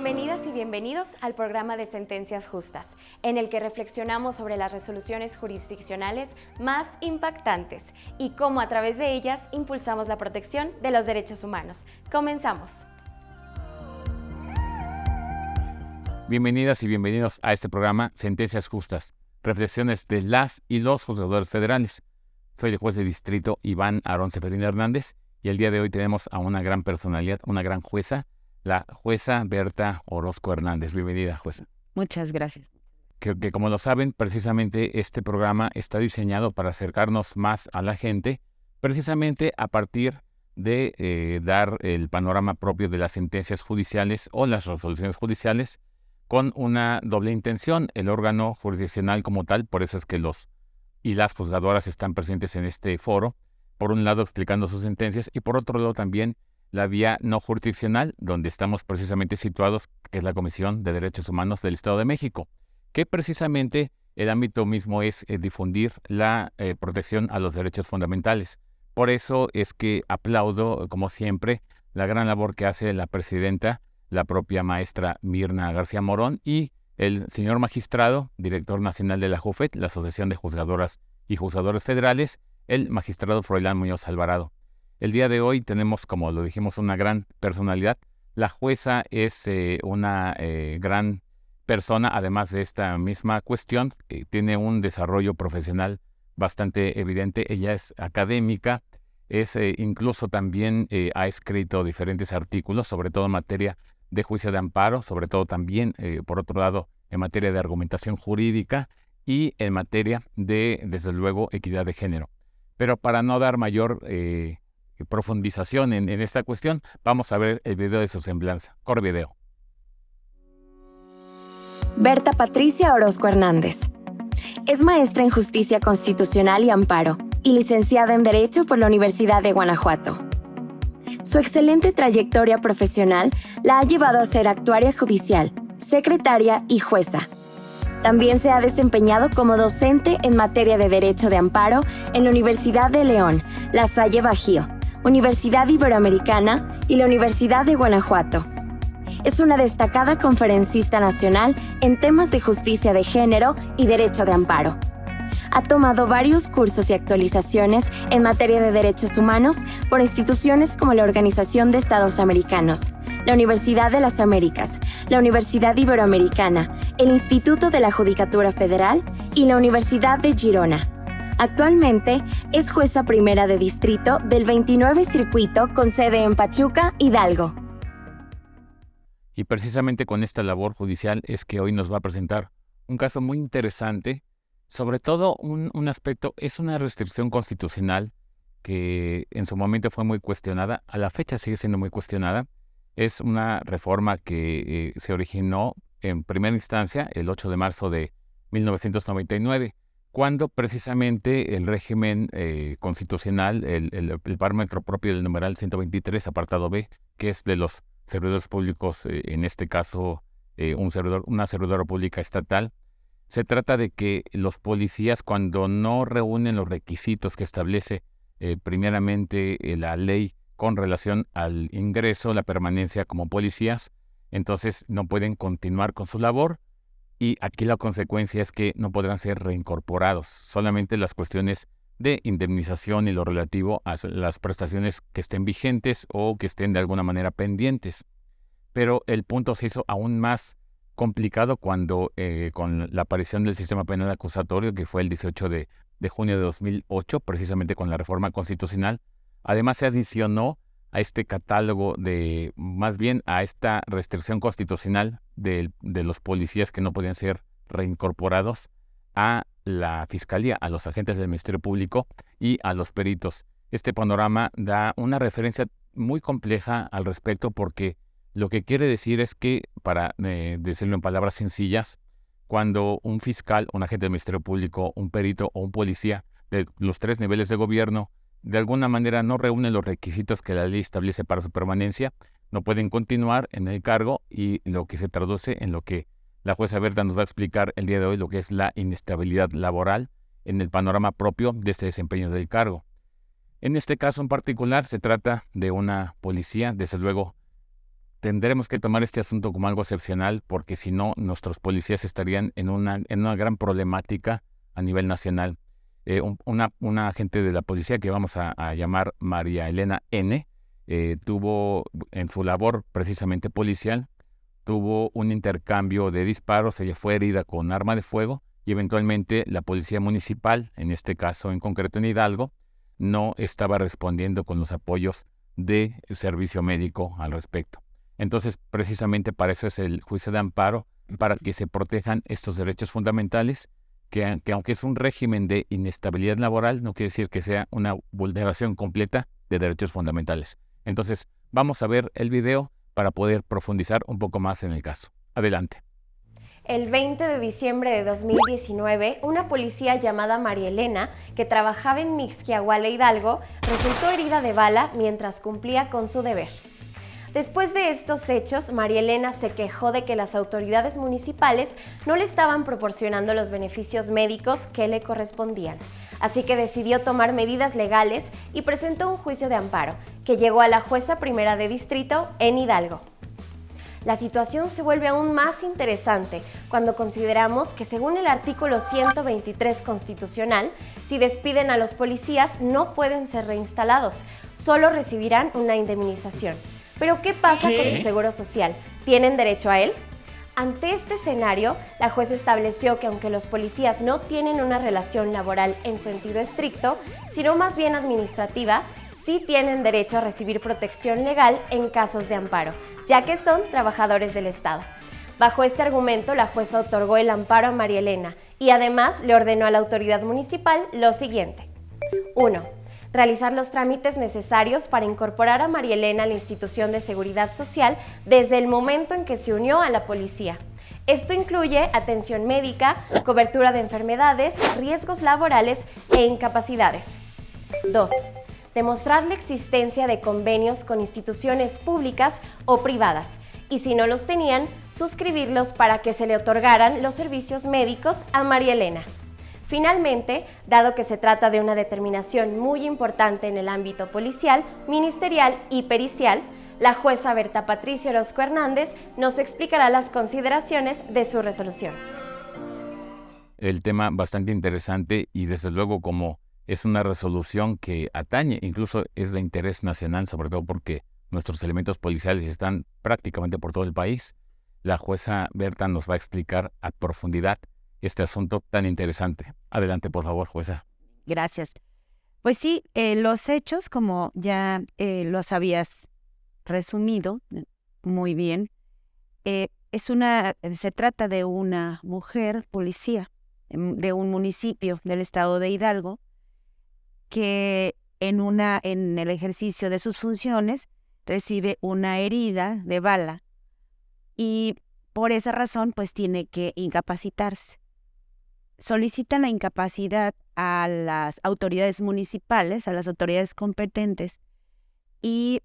Bienvenidas y bienvenidos al programa de Sentencias Justas, en el que reflexionamos sobre las resoluciones jurisdiccionales más impactantes y cómo a través de ellas impulsamos la protección de los derechos humanos. Comenzamos. Bienvenidas y bienvenidos a este programa Sentencias Justas, reflexiones de las y los juzgadores federales. Soy el juez de distrito Iván Aarón Seferín Hernández y el día de hoy tenemos a una gran personalidad, una gran jueza, la jueza Berta Orozco Hernández. Bienvenida, jueza. Muchas gracias. Que como lo saben, precisamente este programa está diseñado para acercarnos más a la gente, precisamente a partir de dar el panorama propio de las sentencias judiciales o las resoluciones judiciales con una doble intención. El órgano jurisdiccional como tal, por eso es que los y las juzgadoras están presentes en este foro, por un lado explicando sus sentencias y por otro lado también la vía no jurisdiccional, donde estamos precisamente situados, que es la Comisión de Derechos Humanos del Estado de México, que precisamente el ámbito mismo es difundir la protección a los derechos fundamentales. Por eso es que aplaudo, como siempre, la gran labor que hace la presidenta, la propia maestra Mirna García Morón, y el señor magistrado, director nacional de la JUFET, la Asociación de Juzgadoras y Juzgadores Federales, el magistrado Froilán Muñoz Alvarado. El día de hoy tenemos, como lo dijimos, una gran personalidad. La jueza es una gran persona, además de esta misma cuestión, tiene un desarrollo profesional bastante evidente. Ella es académica, incluso también ha escrito diferentes artículos, sobre todo en materia de juicio de amparo, sobre todo también, por otro lado, en materia de argumentación jurídica y en materia de, desde luego, equidad de género. Pero para no dar mayor profundización en esta cuestión, vamos a ver el video de su semblanza. Corre video. Berta Patricia Orozco Hernández. Es maestra en Justicia Constitucional y Amparo y licenciada en Derecho por la Universidad de Guanajuato. Su excelente trayectoria profesional la ha llevado a ser actuaria judicial, secretaria y jueza. También se ha desempeñado como docente en materia de Derecho de Amparo en la Universidad de León, La Salle Bajío, Universidad Iberoamericana y la Universidad de Guanajuato. Es una destacada conferencista nacional en temas de justicia de género y derecho de amparo. Ha tomado varios cursos y actualizaciones en materia de derechos humanos por instituciones como la Organización de Estados Americanos, la Universidad de las Américas, la Universidad Iberoamericana, el Instituto de la Judicatura Federal y la Universidad de Girona. Actualmente es jueza primera de distrito del 29 Circuito con sede en Pachuca, Hidalgo. Y precisamente con esta labor judicial es que hoy nos va a presentar un caso muy interesante, sobre todo un aspecto, es una restricción constitucional que en su momento fue muy cuestionada, a la fecha sigue siendo muy cuestionada. Es una reforma que se originó en primera instancia el 8 de marzo de 1999, cuando precisamente el régimen constitucional, el parámetro propio del numeral 123, apartado B, que es de los servidores públicos, en este caso una servidora pública estatal, se trata de que los policías, cuando no reúnen los requisitos que establece primeramente la ley con relación al ingreso, la permanencia como policías, entonces no pueden continuar con su labor. Y aquí la consecuencia es que no podrán ser reincorporados. Solamente las cuestiones de indemnización y lo relativo a las prestaciones que estén vigentes o que estén de alguna manera pendientes. Pero el punto se hizo aún más complicado cuando con la aparición del sistema penal acusatorio, que fue el 18 de junio de 2008, precisamente con la reforma constitucional. Además se adicionó a este catálogo más bien a esta restricción constitucional de los policías que no podían ser reincorporados, a la Fiscalía, a los agentes del Ministerio Público y a los peritos. Este panorama da una referencia muy compleja al respecto, porque lo que quiere decir es que, para decirlo en palabras sencillas, cuando un fiscal, un agente del Ministerio Público, un perito o un policía de los tres niveles de gobierno de alguna manera no reúnen los requisitos que la ley establece para su permanencia, no pueden continuar en el cargo, y lo que se traduce en lo que la jueza Berta nos va a explicar el día de hoy, lo que es la inestabilidad laboral en el panorama propio de este desempeño del cargo. En este caso en particular se trata de una policía, desde luego tendremos que tomar este asunto como algo excepcional, porque si no, nuestros policías estarían en una gran problemática a nivel nacional. Una agente de la policía que vamos a llamar María Elena N., tuvo en su labor precisamente policial, tuvo un intercambio de disparos, ella fue herida con arma de fuego y eventualmente la policía municipal, en este caso en concreto en Hidalgo, no estaba respondiendo con los apoyos de servicio médico al respecto. Entonces, precisamente para eso es el juicio de amparo, para que se protejan estos derechos fundamentales, que aunque es un régimen de inestabilidad laboral, no quiere decir que sea una vulneración completa de derechos fundamentales. Entonces, vamos a ver el video para poder profundizar un poco más en el caso. Adelante. El 20 de diciembre de 2019, una policía llamada María Elena, que trabajaba en Mixquiahuala, Hidalgo, resultó herida de bala mientras cumplía con su deber. Después de estos hechos, María Elena se quejó de que las autoridades municipales no le estaban proporcionando los beneficios médicos que le correspondían. Así que decidió tomar medidas legales y presentó un juicio de amparo, que llegó a la jueza primera de distrito en Hidalgo. La situación se vuelve aún más interesante cuando consideramos que según el artículo 123 constitucional, si despiden a los policías no pueden ser reinstalados, solo recibirán una indemnización. Pero ¿qué pasa con el Seguro Social? ¿Tienen derecho a él? Ante este escenario, la jueza estableció que aunque los policías no tienen una relación laboral en sentido estricto, sino más bien administrativa, sí tienen derecho a recibir protección legal en casos de amparo, ya que son trabajadores del Estado. Bajo este argumento, la jueza otorgó el amparo a María Elena y además le ordenó a la autoridad municipal lo siguiente. 1. Realizar los trámites necesarios para incorporar a María Elena a la institución de seguridad social desde el momento en que se unió a la policía. Esto incluye atención médica, cobertura de enfermedades, riesgos laborales e incapacidades. 2. Demostrar la existencia de convenios con instituciones públicas o privadas y, si no los tenían, suscribirlos para que se le otorgaran los servicios médicos a María Elena. Finalmente, dado que se trata de una determinación muy importante en el ámbito policial, ministerial y pericial, la jueza Berta Patricia Orozco Hernández nos explicará las consideraciones de su resolución. El tema bastante interesante y desde luego como es una resolución que atañe, incluso es de interés nacional, sobre todo porque nuestros elementos policiales están prácticamente por todo el país. La jueza Berta nos va a explicar a profundidad este asunto tan interesante. Adelante, por favor, jueza. Gracias. Pues sí, los hechos, como ya los habías resumido muy bien, se trata de una mujer policía de un municipio del estado de Hidalgo que en el ejercicio de sus funciones recibe una herida de bala y por esa razón pues tiene que incapacitarse. Solicitan la incapacidad a las autoridades municipales, a las autoridades competentes, y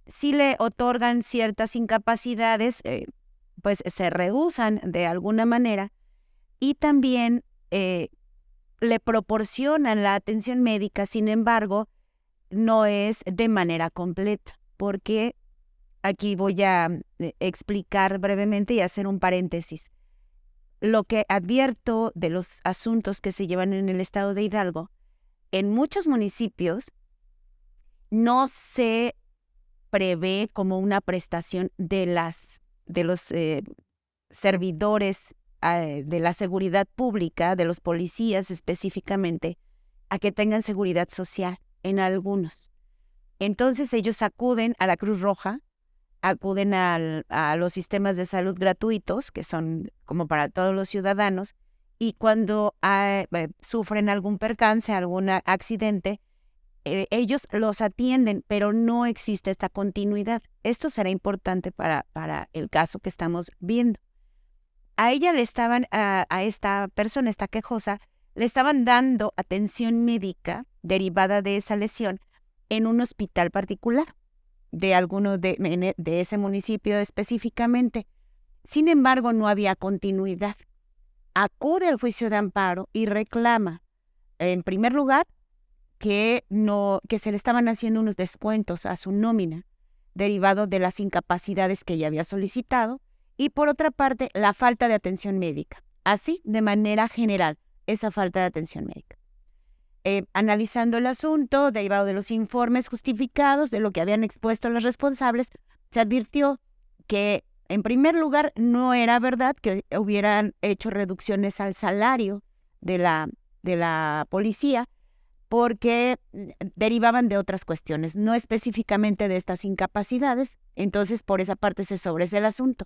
si le otorgan ciertas incapacidades, pues se rehúsan de alguna manera y también le proporcionan la atención médica, sin embargo, no es de manera completa, porque aquí voy a explicar brevemente y hacer un paréntesis. Lo que advierto de los asuntos que se llevan en el estado de Hidalgo, en muchos municipios no se prevé como una prestación de los servidores de la seguridad pública, de los policías específicamente, a que tengan seguridad social en algunos. Entonces ellos acuden a la Cruz Roja, acuden a los sistemas de salud gratuitos, que son como para todos los ciudadanos, y cuando sufren algún percance, algún accidente, ellos los atienden, pero no existe esta continuidad. Esto será importante para el caso que estamos viendo. A ella le estaban, a esta persona, esta quejosa, le estaban dando atención médica derivada de esa lesión en un hospital particular de alguno de ese municipio específicamente. Sin embargo, no había continuidad. Acude al juicio de amparo y reclama, en primer lugar, que se le estaban haciendo unos descuentos a su nómina, derivado de las incapacidades que ella había solicitado, y por otra parte, la falta de atención médica. Así, de manera general, esa falta de atención médica. Analizando el asunto, derivado de los informes justificados de lo que habían expuesto los responsables, se advirtió que, en primer lugar, no era verdad que hubieran hecho reducciones al salario de la policía, porque derivaban de otras cuestiones, no específicamente de estas incapacidades. Entonces, por esa parte se sobresee el asunto.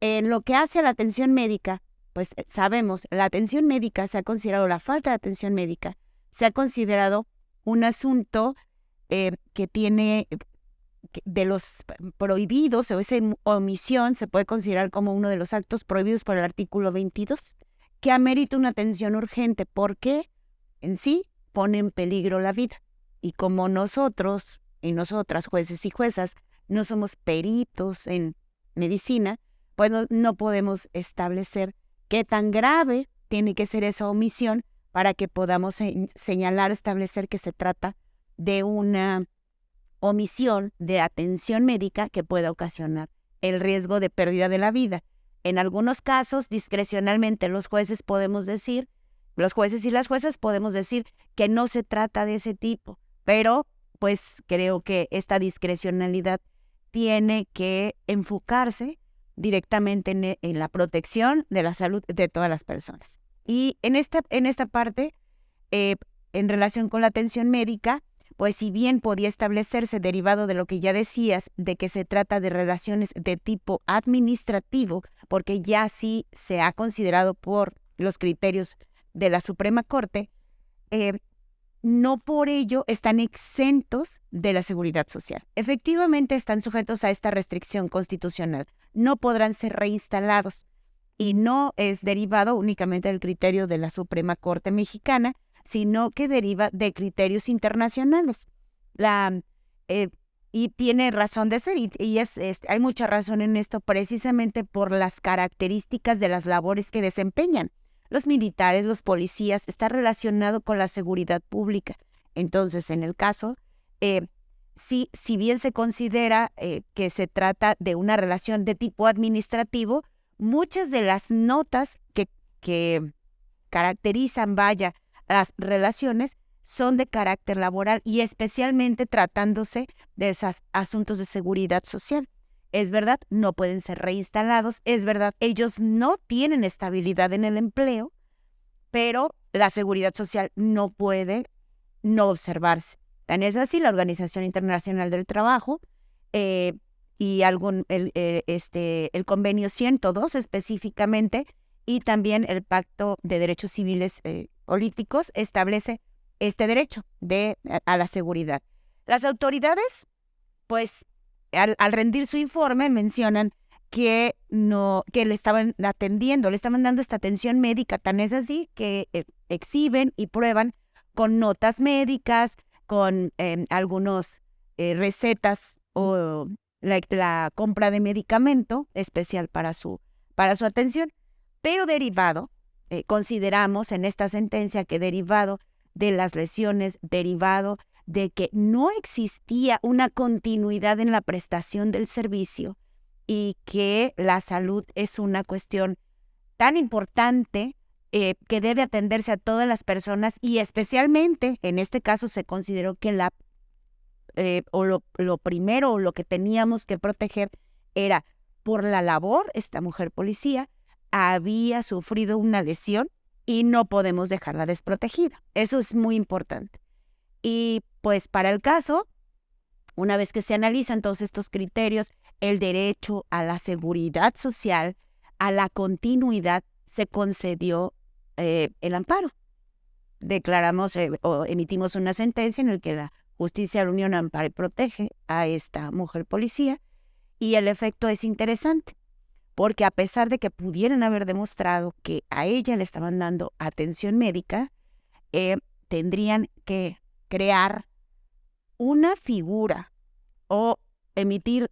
En lo que hace a la atención médica, pues sabemos, la atención médica se ha considerado, la falta de atención médica, se ha considerado un asunto que tiene de los prohibidos, o esa omisión se puede considerar como uno de los actos prohibidos por el artículo 22, que amerita una atención urgente porque en sí pone en peligro la vida. Y como nosotros y nosotras, jueces y juezas, no somos peritos en medicina, pues no podemos establecer qué tan grave tiene que ser esa omisión para que podamos señalar, establecer que se trata de una omisión de atención médica que pueda ocasionar el riesgo de pérdida de la vida. En algunos casos, discrecionalmente, los jueces y las juezas podemos decir que no se trata de ese tipo, pero pues creo que esta discrecionalidad tiene que enfocarse directamente en la protección de la salud de todas las personas. Y en esta parte, en relación con la atención médica, pues si bien podía establecerse, derivado de lo que ya decías, de que se trata de relaciones de tipo administrativo, porque ya sí se ha considerado por los criterios de la Suprema Corte, no por ello están exentos de la seguridad social. Efectivamente están sujetos a esta restricción constitucional. No podrán ser reinstalados y no es derivado únicamente del criterio de la Suprema Corte Mexicana, sino que deriva de criterios internacionales. Y tiene razón de ser, y hay mucha razón en esto, precisamente por las características de las labores que desempeñan. Los militares, los policías, está relacionado con la seguridad pública. Entonces, en el caso, si bien se considera que se trata de una relación de tipo administrativo, muchas de las notas que caracterizan, las relaciones son de carácter laboral y especialmente tratándose de esos asuntos de seguridad social. Es verdad, no pueden ser reinstalados, es verdad, ellos no tienen estabilidad en el empleo, pero la seguridad social no puede no observarse. Tan es así la Organización Internacional del Trabajo y el convenio 102 específicamente, y también el Pacto de Derechos Civiles Políticos establece este derecho a la seguridad. Las autoridades, pues, al rendir su informe, mencionan que le estaban atendiendo, le estaban dando esta atención médica, tan es así que exhiben y prueban con notas médicas, con algunas recetas o la compra de medicamento especial para su atención. Pero consideramos en esta sentencia que derivado de las lesiones, derivado de que no existía una continuidad en la prestación del servicio y que la salud es una cuestión tan importante que debe atenderse a todas las personas, y especialmente en este caso se consideró que lo primero o lo que teníamos que proteger era por la labor. Esta mujer policía había sufrido una lesión y no podemos dejarla desprotegida. Eso es muy importante. Y pues para el caso, una vez que se analizan todos estos criterios, el derecho a la seguridad social, a la continuidad, se concedió el amparo. Declaramos o emitimos una sentencia en la que la justicia de la Unión ampara y protege a esta mujer policía, y el efecto es interesante, porque a pesar de que pudieran haber demostrado que a ella le estaban dando atención médica, tendrían que crear una figura o emitir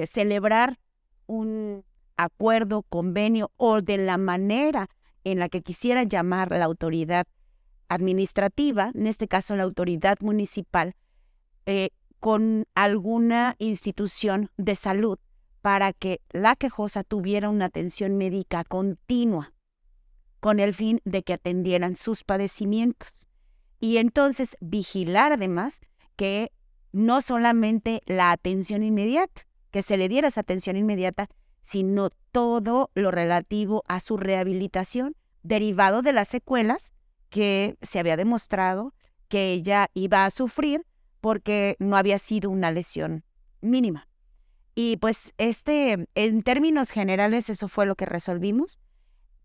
celebrar un acuerdo, convenio, o de la manera en la que quisieran llamar la autoridad administrativa, en este caso la autoridad municipal, con alguna institución de salud para que la quejosa tuviera una atención médica continua con el fin de que atendieran sus padecimientos. Y entonces vigilar además que no solamente la atención inmediata, que se le diera esa atención inmediata, sino todo lo relativo a su rehabilitación derivado de las secuelas que se había demostrado que ella iba a sufrir porque no había sido una lesión mínima. Y pues en términos generales eso fue lo que resolvimos,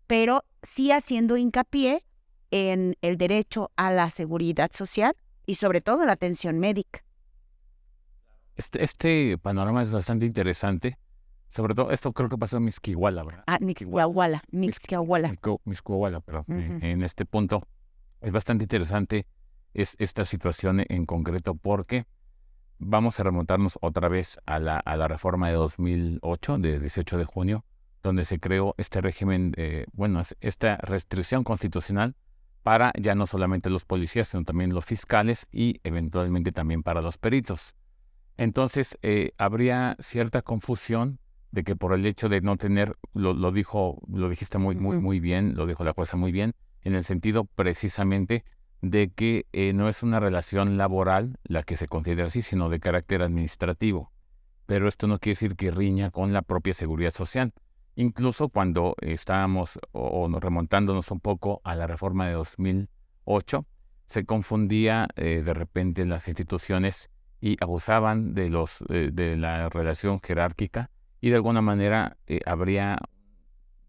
pero sí haciendo hincapié en el derecho a la seguridad social y sobre todo la atención médica. Este panorama es bastante interesante. Sobre todo, esto creo que pasó en Mixquiahuala, ¿verdad? Mixquiahuala. Mixquiahuala, perdón. Ujú. En este punto es bastante interesante esta situación en concreto porque vamos a remontarnos otra vez a la reforma de 2008, de 18 de junio, donde se creó este régimen, esta restricción constitucional para ya no solamente los policías, sino también los fiscales y eventualmente también para los peritos. Entonces, habría cierta confusión de que por el hecho de no tener, lo dijiste muy bien, lo dijo la cosa muy bien, en el sentido precisamente de que no es una relación laboral la que se considera así, sino de carácter administrativo. Pero esto no quiere decir que riña con la propia seguridad social. Incluso cuando estábamos remontándonos un poco a la reforma de 2008, se confundía de repente las instituciones y abusaban de la relación jerárquica y de alguna manera habría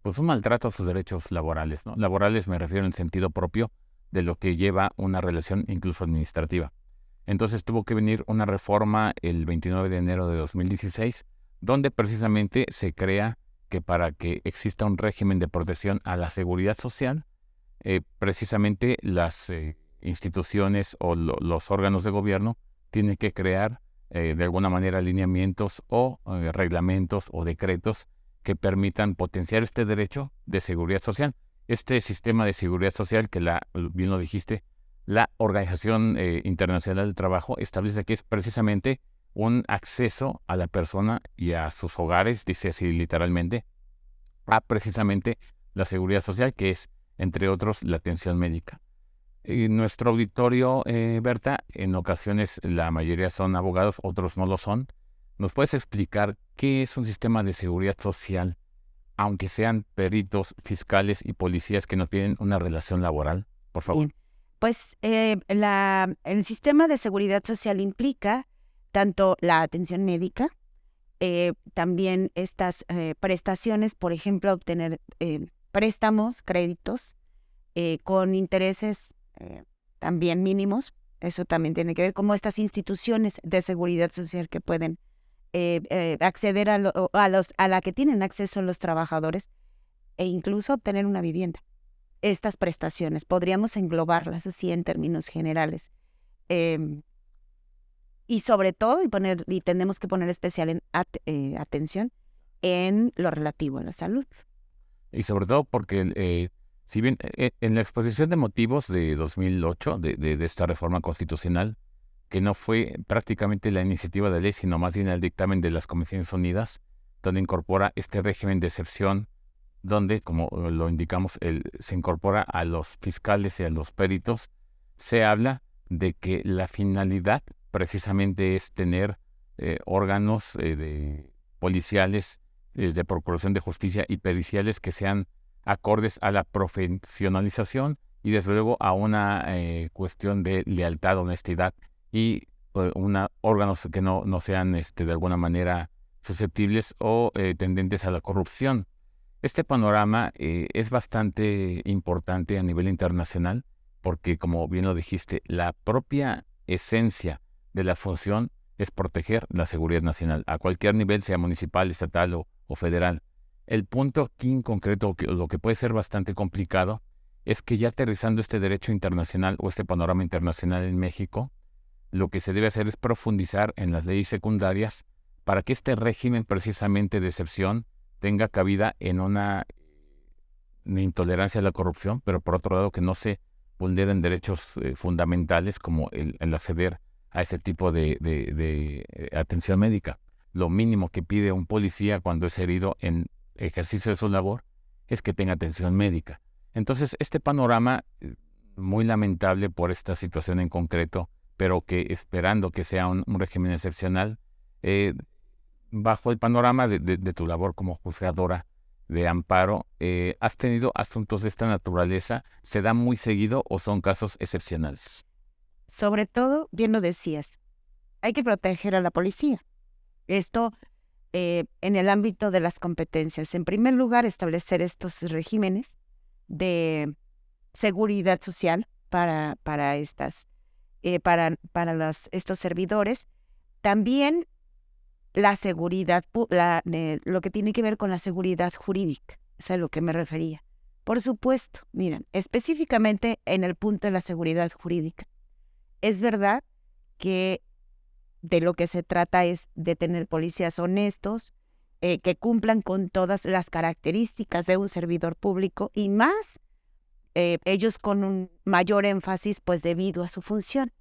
pues un maltrato a sus derechos laborales, ¿no? Laborales me refiero en sentido propio de lo que lleva una relación incluso administrativa. Entonces tuvo que venir una reforma el 29 de enero de 2016, donde precisamente se crea que para que exista un régimen de protección a la seguridad social, precisamente las instituciones o los órganos de gobierno tienen que crear de alguna manera lineamientos o reglamentos o decretos que permitan potenciar este derecho de seguridad social. Este sistema de seguridad social que bien lo dijiste, la Organización Internacional del Trabajo establece que es precisamente un acceso a la persona y a sus hogares, dice así literalmente, a precisamente la seguridad social, que es, entre otros, la atención médica. Nuestro auditorio, Berta, en ocasiones la mayoría son abogados, otros no lo son. ¿Nos puedes explicar qué es un sistema de seguridad social, aunque sean peritos, fiscales y policías que no tienen una relación laboral? Por favor. Bien. Pues el sistema de seguridad social implica tanto la atención médica, también estas prestaciones, por ejemplo, obtener préstamos, créditos, con intereses también mínimos. Eso también tiene que ver como estas instituciones de seguridad social que pueden acceder a la que tienen acceso los trabajadores e incluso obtener una vivienda. Estas prestaciones podríamos englobarlas así en términos generales. Y sobre todo, y tenemos que poner especial atención en lo relativo a la salud. Y sobre todo porque, si bien en la exposición de motivos de 2008, de esta reforma constitucional, que no fue prácticamente la iniciativa de ley, sino más bien el dictamen de las Comisiones Unidas, donde incorpora este régimen de excepción, donde, como lo indicamos, se incorpora a los fiscales y a los peritos, se habla de que la finalidad precisamente es tener órganos policiales, de procuración de justicia y periciales que sean acordes a la profesionalización y desde luego a una cuestión de lealtad, honestidad y órganos que no sean de alguna manera susceptibles o tendentes a la corrupción. Este panorama es bastante importante a nivel internacional porque, como bien lo dijiste, la propia esencia de la función es proteger la seguridad nacional a cualquier nivel, sea municipal, estatal o federal. El punto aquí en concreto, lo que puede ser bastante complicado, es que ya aterrizando este derecho internacional o este panorama internacional en México, lo que se debe hacer es profundizar en las leyes secundarias para que este régimen precisamente de excepción tenga cabida en una intolerancia a la corrupción, pero por otro lado que no se vulneren derechos fundamentales como el acceder a ese tipo de atención médica. Lo mínimo que pide un policía cuando es herido en ejercicio de su labor es que tenga atención médica. Entonces, este panorama, muy lamentable por esta situación en concreto, pero que esperando que sea un régimen excepcional, bajo el panorama de tu labor como juzgadora de amparo, ¿has tenido asuntos de esta naturaleza? ¿Se da muy seguido o son casos excepcionales? Sobre todo, bien lo decías, hay que proteger a la policía. Esto en el ámbito de las competencias. En primer lugar, establecer estos regímenes de seguridad social para estos servidores. También la seguridad, lo que tiene que ver con la seguridad jurídica, es a lo que me refería. Por supuesto, miren, específicamente en el punto de la seguridad jurídica, es verdad que de lo que se trata es de tener policías honestos, que cumplan con todas las características de un servidor público y más ellos con un mayor énfasis pues debido a su función.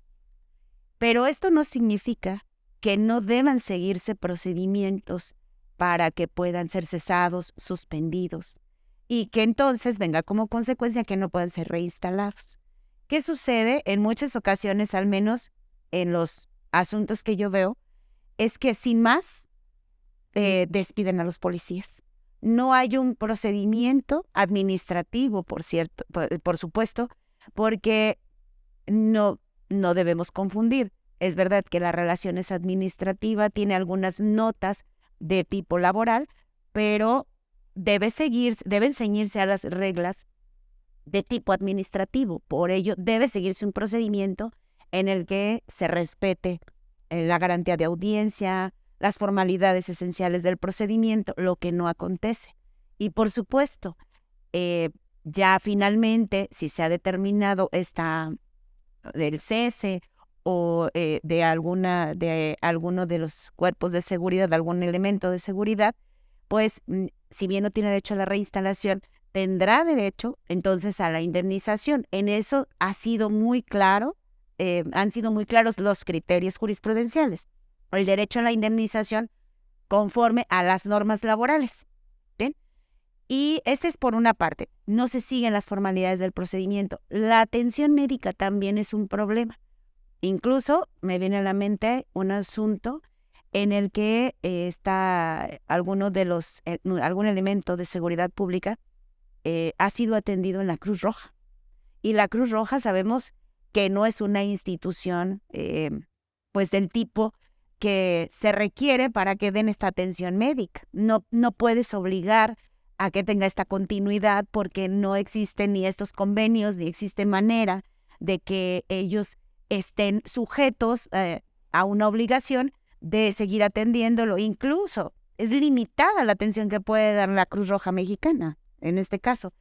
Pero esto no significa que no deban seguirse procedimientos para que puedan ser cesados, suspendidos y que entonces venga como consecuencia que no puedan ser reinstalados. ¿Qué sucede? En muchas ocasiones, al menos en los asuntos que yo veo, es que sin más despiden a los policías. No hay un procedimiento administrativo, por supuesto, porque no debemos confundir. Es verdad que la relación administrativa tiene algunas notas de tipo laboral, pero deben ceñirse a las reglas de tipo administrativo. Por ello, debe seguirse un procedimiento en el que se respete la garantía de audiencia, las formalidades esenciales del procedimiento, lo que no acontece. Y por supuesto, ya finalmente, si se ha determinado del cese o de alguno de los cuerpos de seguridad, de algún elemento de seguridad, pues si bien no tiene derecho a la reinstalación, tendrá derecho entonces a la indemnización. En eso ha sido muy claro, han sido muy claros los criterios jurisprudenciales. El derecho a la indemnización conforme a las normas laborales. ¿Bien? Y este es por una parte. No se siguen las formalidades del procedimiento. La atención médica también es un problema. Incluso me viene a la mente un asunto en el que está algún elemento de seguridad pública ha sido atendido en la Cruz Roja. Y la Cruz Roja sabemos que no es una institución pues del tipo que se requiere para que den esta atención médica. No puedes obligar a que tenga esta continuidad porque no existen ni estos convenios, ni existe manera de que ellos estén sujetos a una obligación de seguir atendiéndolo. Incluso es limitada la atención que puede dar la Cruz Roja Mexicana, en este caso.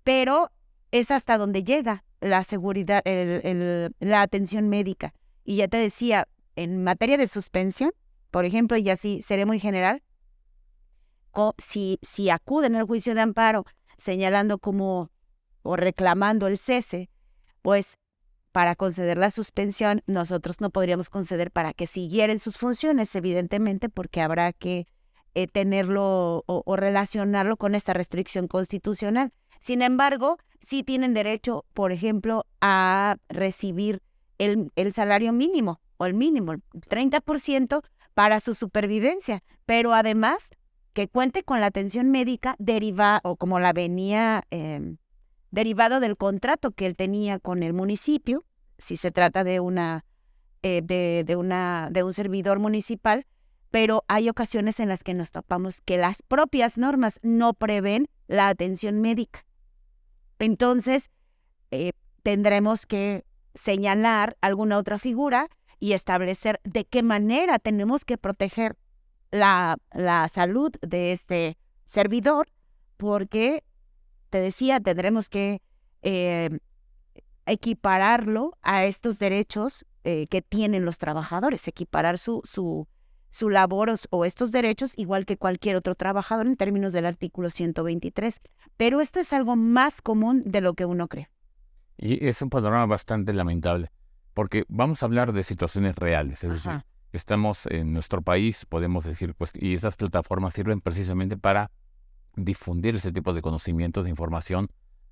Pero es hasta donde llega la seguridad, la atención médica. Y ya te decía, en materia de suspensión, por ejemplo, y así seré muy general, si acuden al juicio de amparo señalando o reclamando el cese, pues para conceder la suspensión nosotros no podríamos conceder para que siguieran sus funciones, evidentemente, porque habrá que tenerlo o relacionarlo con esta restricción constitucional. Sin embargo, sí tienen derecho, por ejemplo, a recibir el salario mínimo o el mínimo, el 30% para su supervivencia, pero además que cuente con la atención médica derivada o como la venía derivado del contrato que él tenía con el municipio, si se trata de un servidor municipal, pero hay ocasiones en las que nos topamos que las propias normas no prevén la atención médica. Entonces, tendremos que señalar alguna otra figura y establecer de qué manera tenemos que proteger la salud de este servidor, porque, te decía, tendremos que equipararlo a estos derechos que tienen los trabajadores, equiparar su labor o estos derechos igual que cualquier otro trabajador en términos del artículo 123. Pero esto es algo más común de lo que uno cree. Y es un panorama bastante lamentable. porque vamos a hablar de situaciones reales, es decir, estamos en nuestro país, podemos decir, pues, y esas plataformas sirven precisamente para difundir ese tipo de conocimientos, de información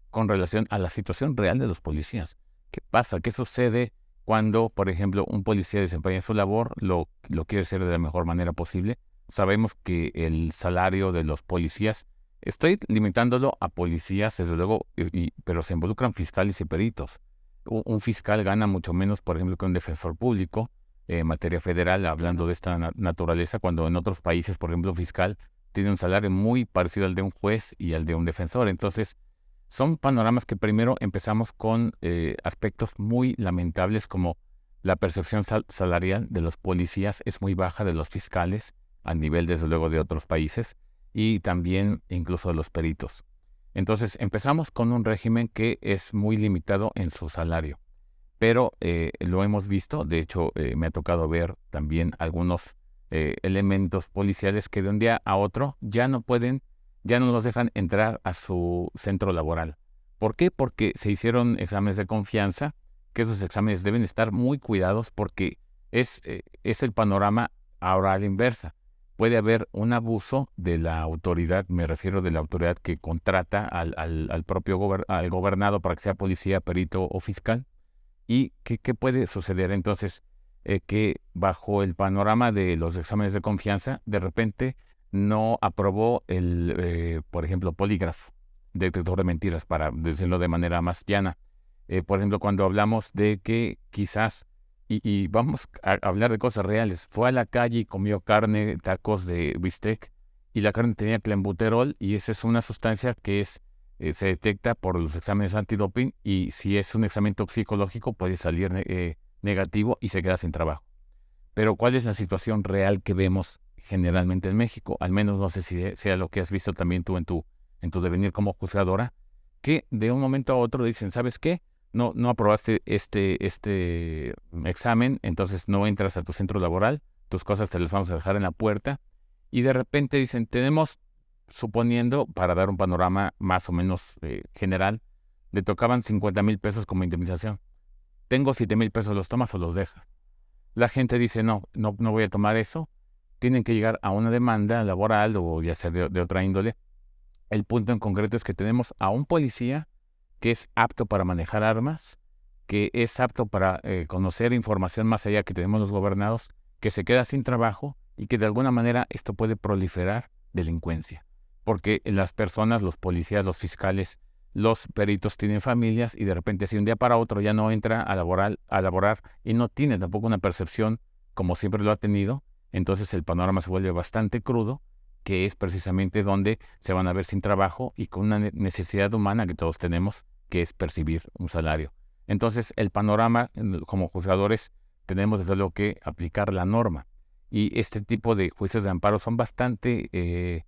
con relación a la situación real de los policías. ¿Qué pasa? ¿Qué sucede cuando, por ejemplo, un policía desempeña su labor, lo quiere hacer de la mejor manera posible? Sabemos que el salario de los policías, estoy limitándolo a policías, desde luego, pero se involucran fiscales y peritos. Un fiscal gana mucho menos, por ejemplo, que un defensor público en materia federal, hablando de esta naturaleza, cuando en otros países, por ejemplo, un fiscal tiene un salario muy parecido al de un juez y al de un defensor. Entonces, son panoramas que primero empezamos con aspectos muy lamentables, como la percepción salarial de los policías es muy baja, de los fiscales, a nivel desde luego de otros países, y también incluso de los peritos. Entonces empezamos con un régimen que es muy limitado en su salario, pero lo hemos visto, de hecho me ha tocado ver también algunos elementos policiales que de un día a otro ya no los dejan entrar a su centro laboral. ¿Por qué? Porque se hicieron exámenes de confianza, que esos exámenes deben estar muy cuidados porque es el panorama ahora a la inversa. Puede haber un abuso de la autoridad, me refiero de la autoridad que contrata al propio al gobernado para que sea policía, perito o fiscal. ¿Y qué puede suceder entonces? Que bajo el panorama de los exámenes de confianza, de repente no aprobó por ejemplo, polígrafo, detector de mentiras, para decirlo de manera más llana. Por ejemplo, cuando hablamos de que quizás, y vamos a hablar de cosas reales, fue a la calle y comió carne, tacos de bistec, y la carne tenía clenbuterol, y esa es una sustancia que se detecta por los exámenes antidoping, y si es un examen toxicológico puede salir negativo y se queda sin trabajo. Pero ¿cuál es la situación real que vemos generalmente en México? Al menos no sé si sea lo que has visto también tú en tu devenir como juzgadora, que de un momento a otro dicen, ¿sabes qué? No aprobaste este examen, entonces no entras a tu centro laboral, tus cosas te las vamos a dejar en la puerta, y de repente dicen, tenemos, suponiendo, para dar un panorama más o menos general, le tocaban 50,000 pesos como indemnización. Tengo 7,000 pesos, ¿los tomas o los dejas? La gente dice, no voy a tomar eso. Tienen que llegar a una demanda laboral o ya sea de otra índole. El punto en concreto es que tenemos a un policía que es apto para manejar armas, que es apto para conocer información más allá que tenemos los gobernados, que se queda sin trabajo y que de alguna manera esto puede proliferar delincuencia. Porque las personas, los policías, los fiscales, los peritos tienen familias y de repente si un día para otro ya no entra a laborar y no tiene tampoco una percepción como siempre lo ha tenido, entonces el panorama se vuelve bastante crudo, que es precisamente donde se van a ver sin trabajo y con una necesidad humana que todos tenemos, que es percibir un salario. Entonces el panorama, como juzgadores, tenemos desde luego que aplicar la norma. Y este tipo de juicios de amparo son bastante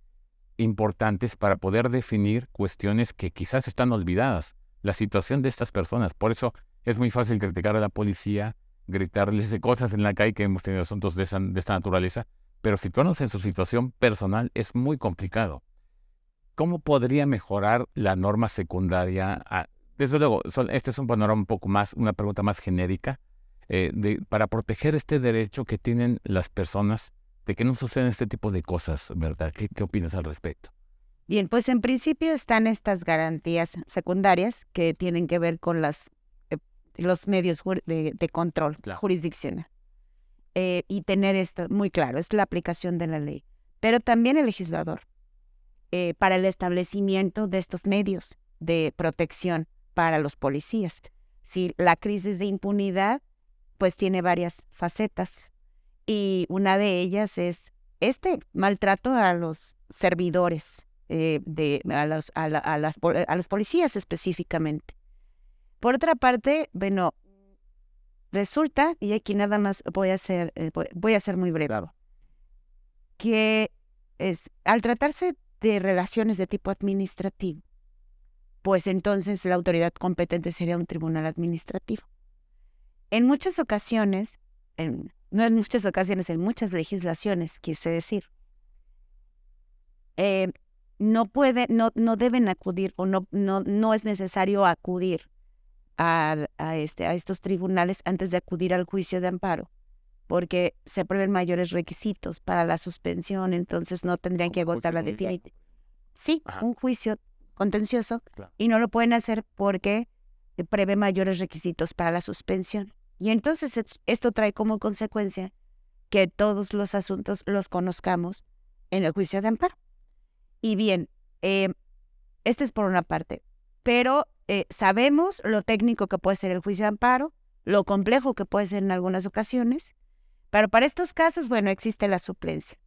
importantes para poder definir cuestiones que quizás están olvidadas, la situación de estas personas. Por eso es muy fácil criticar a la policía, gritarles de cosas en la calle, que hemos tenido asuntos de esta naturaleza, pero situarnos en su situación personal es muy complicado. ¿Cómo podría mejorar la norma secundaria? Desde luego, este es un panorama un poco más, una pregunta más genérica, para proteger este derecho que tienen las personas de que no suceden este tipo de cosas, ¿verdad? ¿Qué opinas al respecto? Bien, pues en principio están estas garantías secundarias que tienen que ver con los medios de control jurisdiccional. Y tener esto muy claro, es la aplicación de la ley. Pero también el legislador, para el establecimiento de estos medios de protección para los policías. Si la crisis de impunidad, pues tiene varias facetas. Y una de ellas es este maltrato a los servidores, a los policías específicamente. Por otra parte, bueno, resulta, y aquí nada más voy a ser muy breve, claro, que al tratarse de relaciones de tipo administrativo, pues entonces la autoridad competente sería un tribunal administrativo. En muchas ocasiones, en muchas legislaciones, quise decir, no deben acudir o no es necesario acudir a estos tribunales antes de acudir al juicio de amparo, porque se prevén mayores requisitos para la suspensión, entonces no tendrían que agotar definitiva. Sí, un juicio contencioso, Claro. y no lo pueden hacer porque prevé mayores requisitos para la suspensión. Y entonces esto trae como consecuencia que todos los asuntos los conozcamos en el juicio de amparo. Y bien, este es por una parte, pero sabemos lo técnico que puede ser el juicio de amparo, lo complejo que puede ser en algunas ocasiones, pero para estos casos, bueno, existe la suplencia.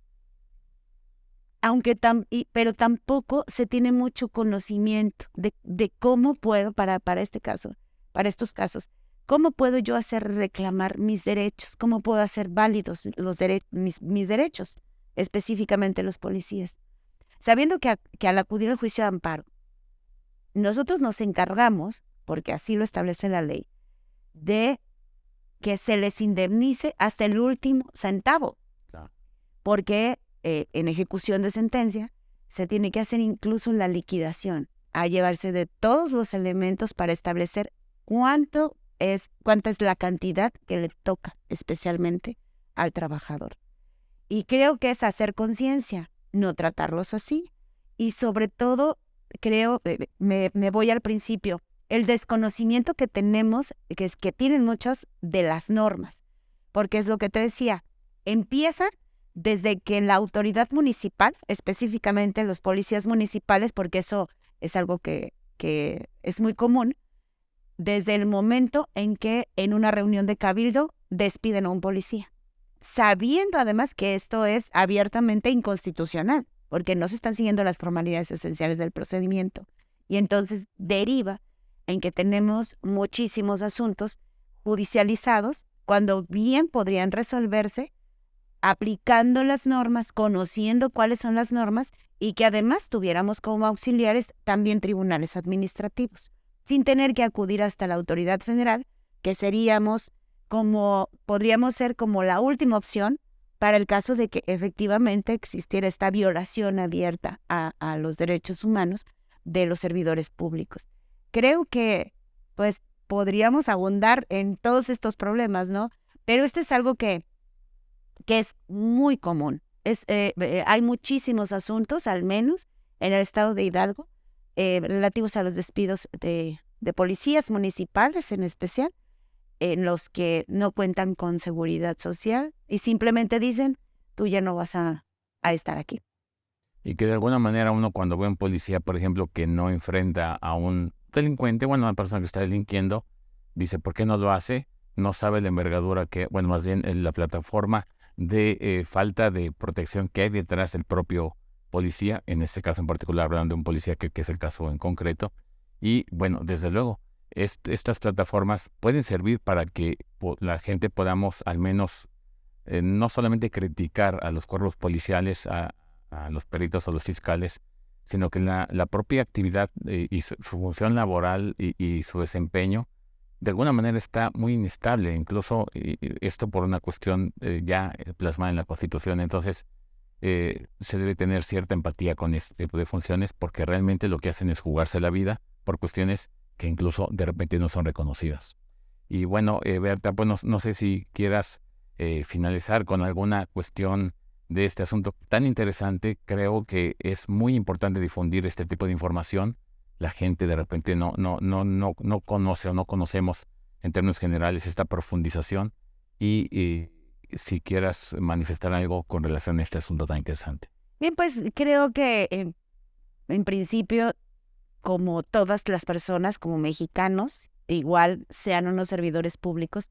Pero tampoco se tiene mucho conocimiento de cómo puedo, para este caso, para estos casos, cómo puedo yo hacer reclamar mis derechos, cómo puedo hacer válidos mis derechos, específicamente los policías. Sabiendo que al acudir al juicio de amparo, nosotros nos encargamos, porque así lo establece la ley, de que se les indemnice hasta el último centavo. Claro. Porque en ejecución de sentencia se tiene que hacer incluso la liquidación, a llevarse de todos los elementos para establecer cuánta es la cantidad que le toca especialmente al trabajador. Y creo que es hacer conciencia, no tratarlos así. Y sobre todo, creo, me voy al principio, el desconocimiento que tenemos, que tienen muchas de las normas. Porque es lo que te decía, empieza desde que la autoridad municipal, específicamente los policías municipales, porque eso es algo que es muy común, desde el momento en que en una reunión de cabildo despiden a un policía, sabiendo además que esto es abiertamente inconstitucional, porque no se están siguiendo las formalidades esenciales del procedimiento. Y entonces deriva en que tenemos muchísimos asuntos judicializados cuando bien podrían resolverse aplicando las normas, conociendo cuáles son las normas y que además tuviéramos como auxiliares también tribunales administrativos, sin tener que acudir hasta la autoridad federal, que podríamos ser como la última opción para el caso de que efectivamente existiera esta violación abierta a los derechos humanos de los servidores públicos. Creo que pues podríamos abundar en todos estos problemas, ¿no? Pero esto es algo que es muy común. Hay muchísimos asuntos, al menos en el estado de Hidalgo, relativos a los despidos de policías municipales en especial, en los que no cuentan con seguridad social y simplemente dicen, tú ya no vas a estar aquí. Y que de alguna manera uno cuando ve a un policía, por ejemplo, que no enfrenta a un delincuente, bueno, a una persona que está delinquiendo, dice, ¿por qué no lo hace? No sabe la envergadura más bien la plataforma de falta de protección que hay detrás del propio policía, en este caso en particular hablando de un policía que es el caso en concreto. Y bueno, desde luego, estas plataformas pueden servir para que la gente podamos al menos no solamente criticar a los cuerpos policiales, a los peritos o los fiscales, sino que la propia actividad y su función laboral y su desempeño de alguna manera está muy inestable, incluso esto por una cuestión ya plasmada en la Constitución. Entonces, se debe tener cierta empatía con este tipo de funciones porque realmente lo que hacen es jugarse la vida por cuestiones que incluso de repente no son reconocidas. Y bueno, Berta, pues no sé si quieras finalizar con alguna cuestión de este asunto tan interesante. Creo que es muy importante difundir este tipo de información. La gente de repente no conoce o no conocemos en términos generales esta profundización y si quieras manifestar algo con relación a este asunto tan interesante. Bien, pues creo que en principio, como todas las personas, como mexicanos, igual sean unos servidores públicos,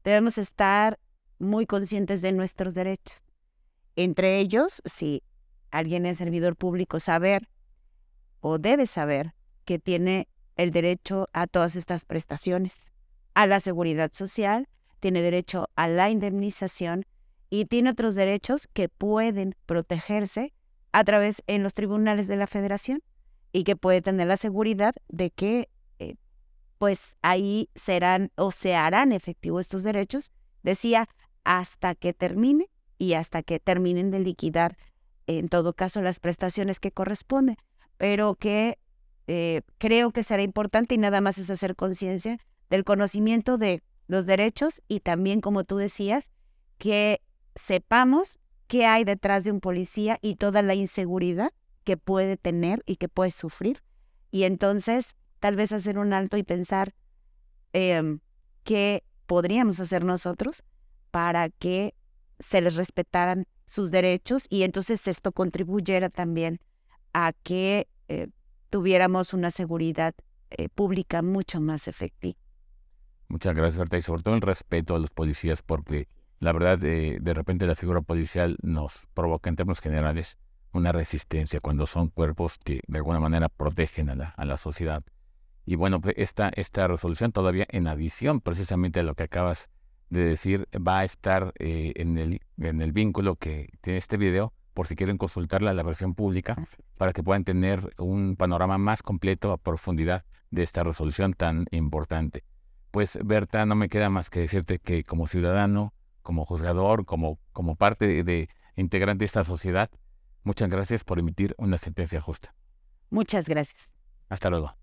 debemos estar muy conscientes de nuestros derechos. Entre ellos, si alguien es servidor público, saber o debe saber que tiene el derecho a todas estas prestaciones, a la seguridad social, tiene derecho a la indemnización y tiene otros derechos que pueden protegerse a través en los tribunales de la Federación y que puede tener la seguridad de que pues ahí serán o se harán efectivos estos derechos, decía, hasta que termine y hasta que terminen de liquidar en todo caso las prestaciones que corresponden, pero que creo que será importante y nada más es hacer conciencia del conocimiento de los derechos y también, como tú decías, que sepamos qué hay detrás de un policía y toda la inseguridad que puede tener y que puede sufrir. Y entonces, tal vez hacer un alto y pensar qué podríamos hacer nosotros para que se les respetaran sus derechos y entonces esto contribuyera también a que tuviéramos una seguridad pública mucho más efectiva. Muchas gracias, Berta, y sobre todo el respeto a los policías, porque la verdad, de repente la figura policial nos provoca en términos generales una resistencia cuando son cuerpos que de alguna manera protegen a la sociedad. Y bueno, pues esta resolución todavía en adición precisamente a lo que acabas de decir, va a estar en el vínculo que tiene este video, por si quieren consultarla, la versión pública, para que puedan tener un panorama más completo a profundidad de esta resolución tan importante. Pues Berta, no me queda más que decirte que como ciudadano, como juzgador, como parte de integrante de esta sociedad, muchas gracias por emitir una sentencia justa. Muchas gracias. Hasta luego.